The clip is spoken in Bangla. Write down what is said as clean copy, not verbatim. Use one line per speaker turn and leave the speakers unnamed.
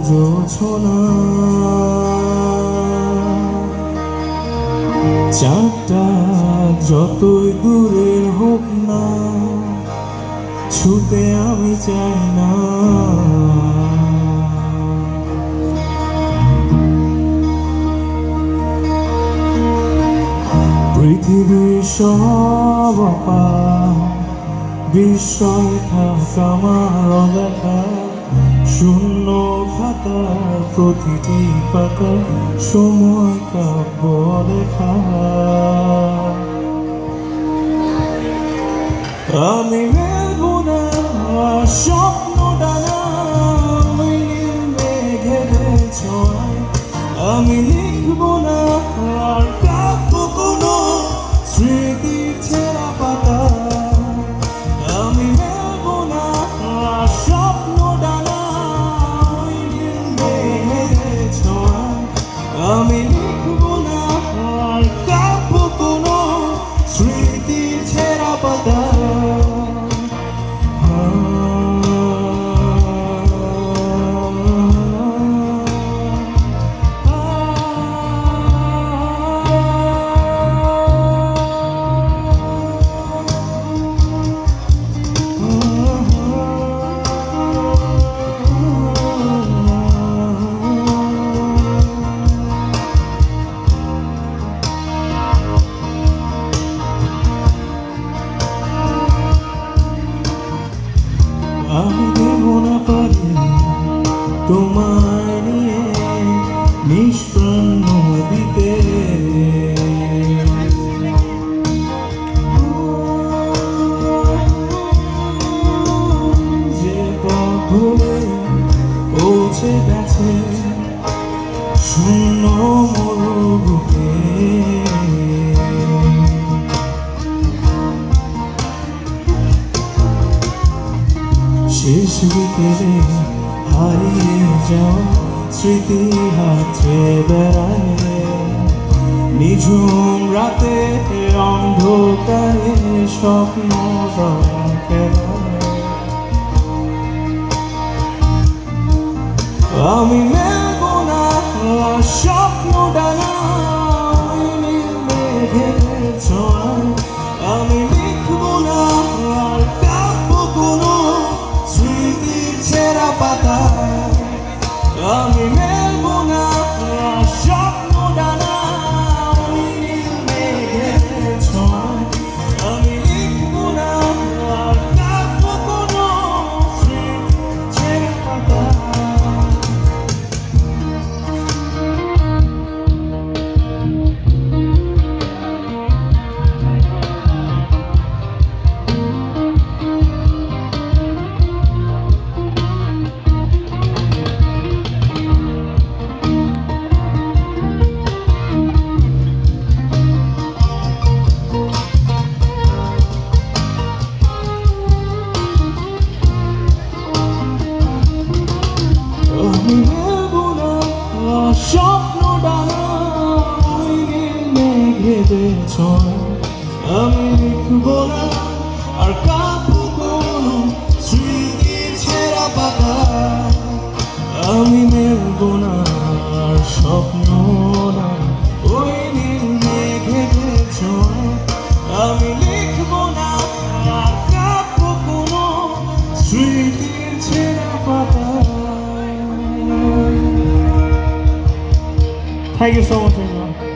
জোছনা চাঁদটা যতই দূরের হোক না ছুতে আমি চাই না। পৃথিবীর সব বিস্ময় থাক আমার দেখা, শূন্য খাতার প্রতিটি পাতা সময় কাব্য লেখা। আমি মেলবো না স্বপ্ন ডানা মেঘের ছোঁয়ায়, আমি লিখবো না আর কাব্য কোনো স্মৃতির ছেঁড়া পাতা। আমি মেলবো না স্বপ্ন ডানা মেঘের ছোঁয়ায়, আমি লিখবো না আর কাব্য কোনো স্মৃতির ছেঁড়া পাতা। আমি দেব না পারি তোমায় নিয়ে নিষ্প্রাণ নদীতে, যে পথ ভুলে পৌঁছে গেছে শূন্য মরুভূমিতে। শেষ বিকেলে হারিয়ে যাও স্মৃতি হাতে বেড়ায়, নিঝুম রাতে অন্ধকারে স্বপ্ন খেলায়। আমি মেলবো না স্বপ্ন ডানা মেঘের ছোঁয়ায়, আমি লিখবো না আর কাব্য কোনো স্মৃতির ছেঁড়া পাতা। আমি মেলবো না স্বপ্ন ডানা মেঘের ছোঁয়ায়, আমি লিখবো না আর কাব্য কোনো স্মৃতির ছেঁড়া পাতা। আমি নেবো না স্বপ্ন ডানা মেঘেদের ছোঁয়ায়, আমি লিখবো না আর কাব্য কোনো স্মৃতির ছেঁড়া পাতা। আমি নেবো না আর স্বপ্ন না ওই নীল মেঘেদের ছোঁয়ায়, আমি লিখবো না আর কাব্য কোনো স্মৃতির ছেঁড়া পাতা। Thank you so much, everyone.